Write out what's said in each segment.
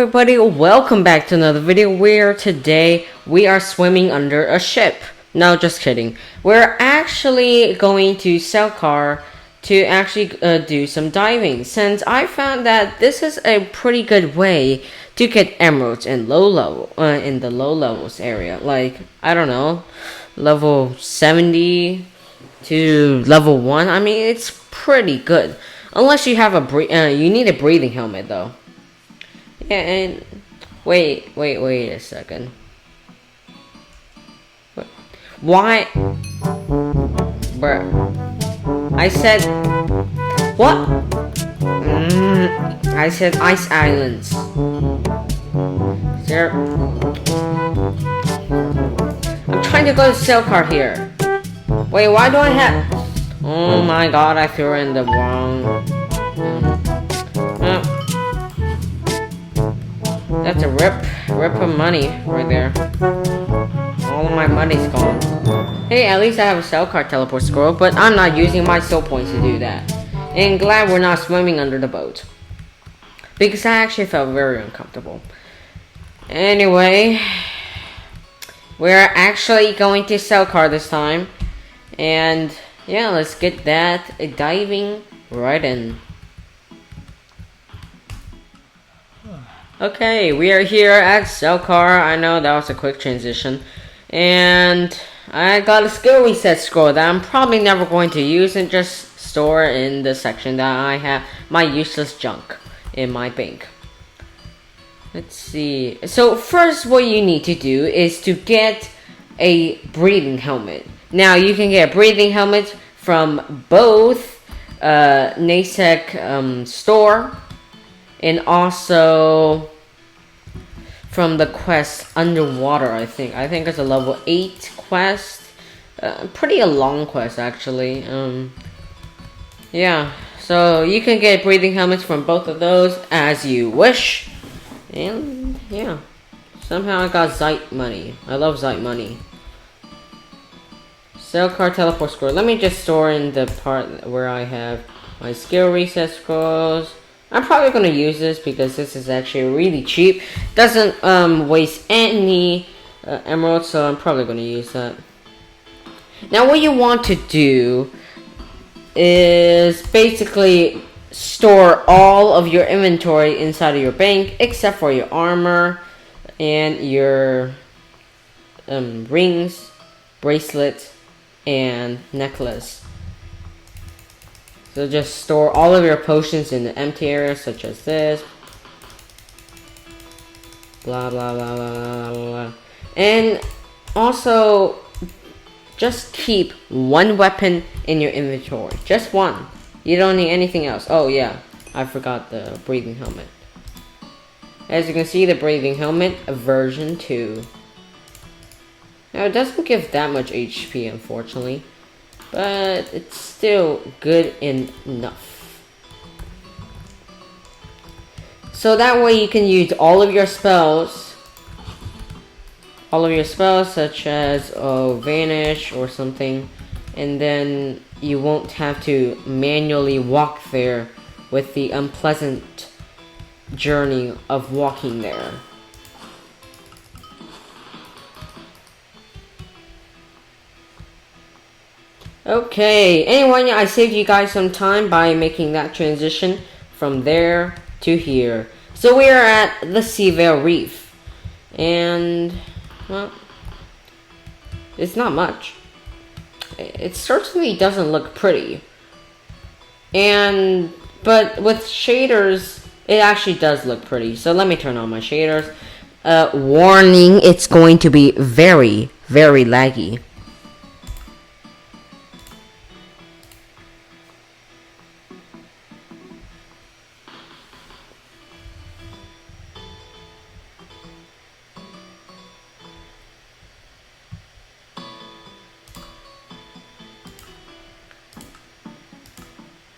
everybody, welcome back to another video where today we are swimming under a ship. No, just kidding. We're actually going to Selkar to actually do some diving, since I found that this is a pretty good way to get emeralds in the low levels area. Like, I don't know, level 70 to level 1. I mean, it's pretty good. Unless you have you need a breathing helmet though. Yeah, and wait a second. Why? Bruh. I said what? I said ice islands. There. I'm trying to go to Selkar here. Wait, why do I have? Oh my god, I threw in the wrong. That's a rip of money right there. All of my money's gone. Hey, at least I have a Selkar teleport scroll, but I'm not using my soul points to do that. And glad we're not swimming under the boat, because I actually felt very uncomfortable. Anyway, we're actually going to Selkar this time. And yeah, let's get that diving right in. Okay, we are here at Selkar. I know that was a quick transition. And I got a skill reset scroll that I'm probably never going to use and just store in the section that I have my useless junk in my bank. Let's see. So first, what you need to do is to get a breathing helmet. Now, you can get a breathing helmet from both Nasek store and also from the quest underwater. I think it's a level 8 quest. Pretty a long quest actually. Yeah, so you can get breathing helmets from both of those as you wish. And yeah, somehow I got Zeit money. I love Zeit money. Selkar teleport scroll. Let me just store in the part where I have my skill reset scrolls. I'm probably going to use this because this is actually really cheap. Doesn't waste any emeralds, so I'm probably going to use that. Now what you want to do is basically store all of your inventory inside of your bank except for your armor and your rings, bracelets, and necklace. So just store all of your potions in the empty areas such as this. Blah blah blah blah blah blah. And also just keep one weapon in your inventory. Just one. You don't need anything else. Oh yeah, I forgot the breathing helmet. As you can see, the breathing helmet version 2. Now, it doesn't give that much HP, unfortunately, but it's still good enough. So that way you can use all of your spells. Such as Vanish or something, and then you won't have to manually walk there with the unpleasant journey of walking there. Okay, anyway, I saved you guys some time by making that transition from there to here. So we are at the Seavale Reef. And, well, it's not much. It certainly doesn't look pretty. But with shaders, it actually does look pretty. So let me turn on my shaders. Warning, it's going to be very, very laggy.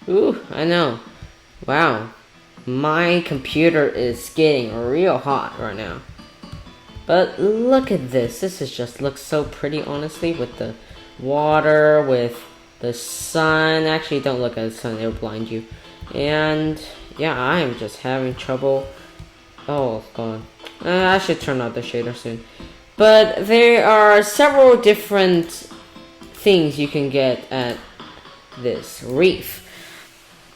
Ooh, I know. Wow. My computer is getting real hot right now. But look at this. This is just looks so pretty, honestly, with the water, with the sun. Actually, don't look at the sun. It'll blind you. And yeah, I am just having trouble Oh, it's gone. I should turn out the shader soon. But there are several different things you can get at this reef.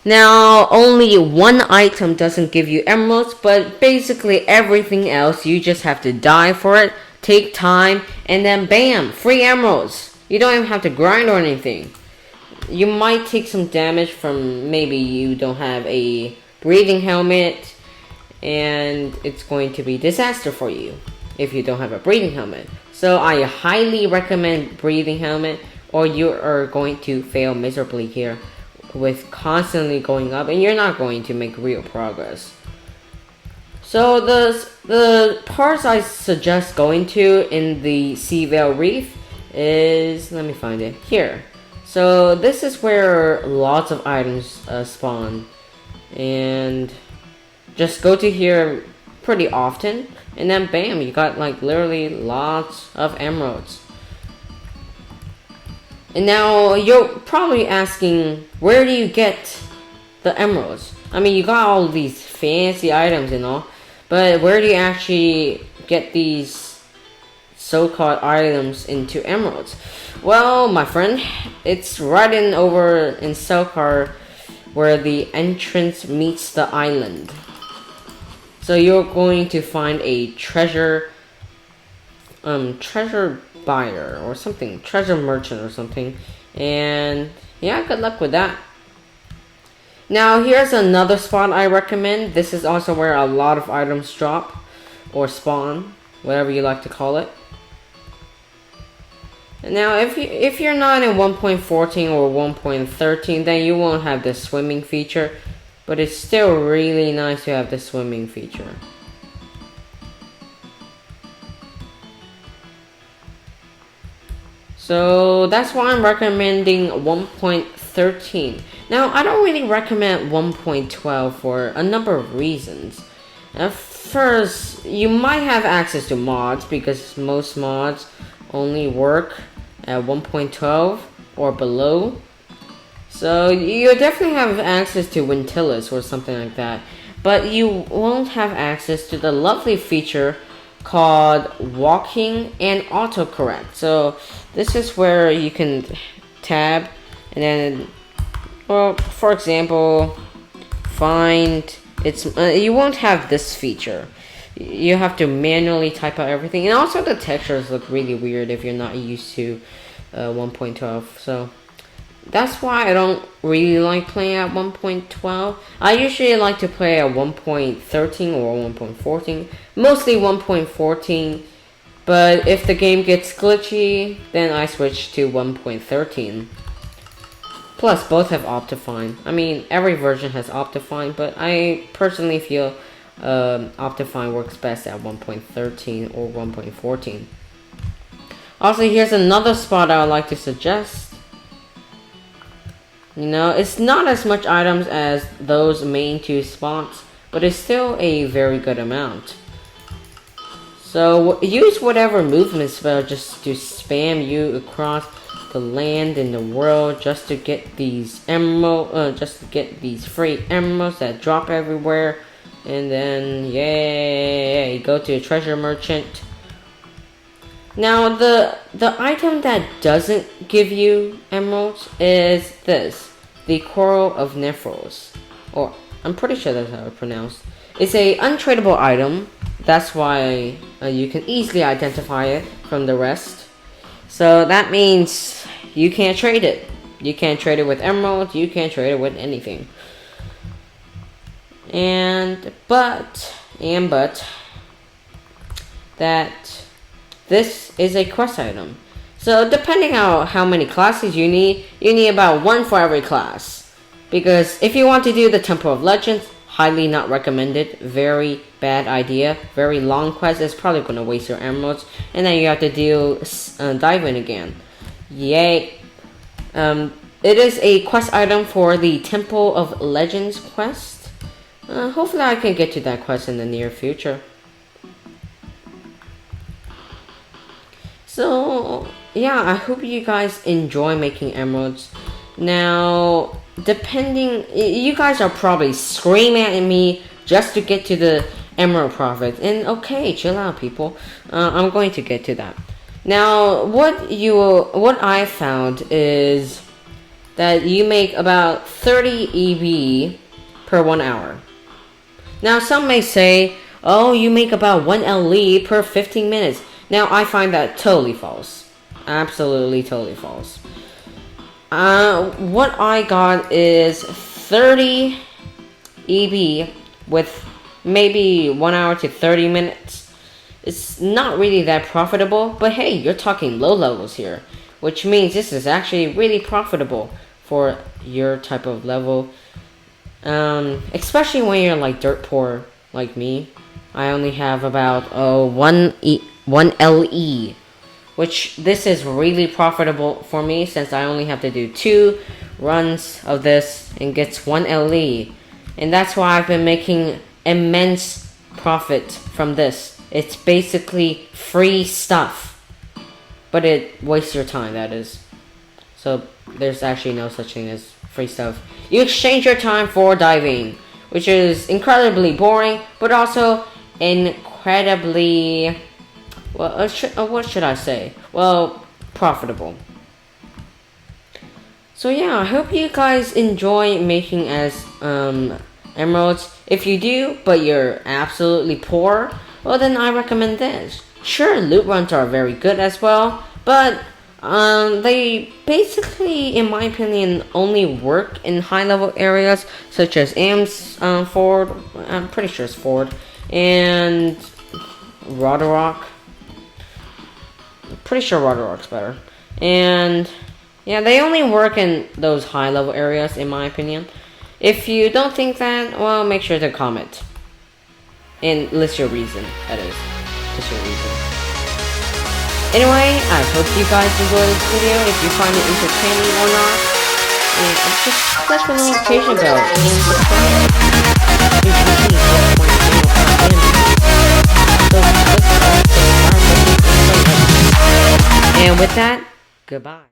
Now, only one item doesn't give you emeralds, but basically everything else, you just have to die for it, take time, and then bam, free emeralds. You don't even have to grind or anything. You might take some damage from maybe you don't have a breathing helmet, and it's going to be disaster for you if you don't have a breathing helmet. So I highly recommend breathing helmet, or you are going to fail miserably here with constantly going up, and you're not going to make real progress. So the parts I suggest going to in the Seavale Reef is, let me find it here. So this is where lots of items spawn, and just go to here pretty often, and then bam, you got like literally lots of emeralds. And now you're probably asking, where do you get the emeralds? I mean, you got all these fancy items and all, but where do you actually get these so-called items into emeralds? Well, my friend, it's right over in Selkar where the entrance meets the island. So you're going to find a treasure buyer or something, treasure merchant or something, and yeah, good luck with that. Now here's another spot I recommend. This is also where a lot of items drop or spawn, whatever you like to call it. Now if you're not in 1.14 or 1.13, then you won't have the swimming feature, but it's still really nice to have the swimming feature. So that's why I'm recommending 1.13. Now, I don't really recommend 1.12 for a number of reasons. First, you might have access to mods because most mods only work at 1.12 or below. So you definitely have access to Wintillis or something like that. But you won't have access to the lovely feature called walking and autocorrect. So this is where you can tab and then, well, for example, find it's you won't have this feature. You have to manually type out everything, and also the textures look really weird if you're not used to 1.12. So that's why I don't really like playing at 1.12. I usually like to play at 1.13 or 1.14, mostly 1.14, but if the game gets glitchy, then I switch to 1.13. Plus, both have Optifine. I mean, every version has Optifine, but I personally feel Optifine works best at 1.13 or 1.14. Also, here's another spot I would like to suggest. You know, it's not as much items as those main two spots, but it's still a very good amount. So use whatever movement spell just to spam you across the land and the world just to get these these free emeralds that drop everywhere, and then yay, go to a treasure merchant. Now the item that doesn't give you emeralds is this, the Coral of Nephros, or I'm pretty sure that's how it's pronounced. It's a untradeable item. That's why you can easily identify it from the rest. So that means you can't trade it. You can't trade it with emeralds. You can't trade it with anything. But that this is a quest item. So depending on how many classes you need about one for every class. Because if you want to do the Temple of Legends, highly not recommended. Very bad idea. Very long quest. It's probably going to waste your emeralds. And then you have to do dive in again. Yay. It is a quest item for the Temple of Legends quest. Hopefully I can get to that quest in the near future. So yeah, I hope you guys enjoy making emeralds. Now, you guys are probably screaming at me just to get to the emerald profit. And okay, chill out, people. I'm going to get to that. Now, what I found is that you make about 30 EB per 1 hour. Now, some may say, oh, you make about 1 LE per 15 minutes. Now, I find that totally false. Absolutely totally false. What I got is 30 EB with maybe 1 hour to 30 minutes. It's not really that profitable, but hey, you're talking low levels here, which means this is actually really profitable for your type of level. Especially when you're like dirt poor like me. I only have about 1 LE, which this is really profitable for me since I only have to do 2 runs of this and gets 1 LE. And that's why I've been making immense profit from this. It's basically free stuff, but it wastes your time, that is. So there's actually no such thing as free stuff. You exchange your time for diving, which is incredibly boring, but also incredibly, well, what should I say? Well, profitable. So yeah, I hope you guys enjoy making as emeralds. If you do, but you're absolutely poor, well then I recommend this. Sure, loot runs are very good as well, but they basically, in my opinion, only work in high-level areas such as Am's Ford. I'm pretty sure it's Ford, and Rock. Pretty sure Rock's better. And yeah, they only work in those high-level areas, in my opinion. If you don't think that, well, make sure to comment and list your reason. That is, list your reason. Anyway, I hope you guys enjoyed this video. If you find it entertaining or not, just click the notification bell and subscribe. And with that, goodbye.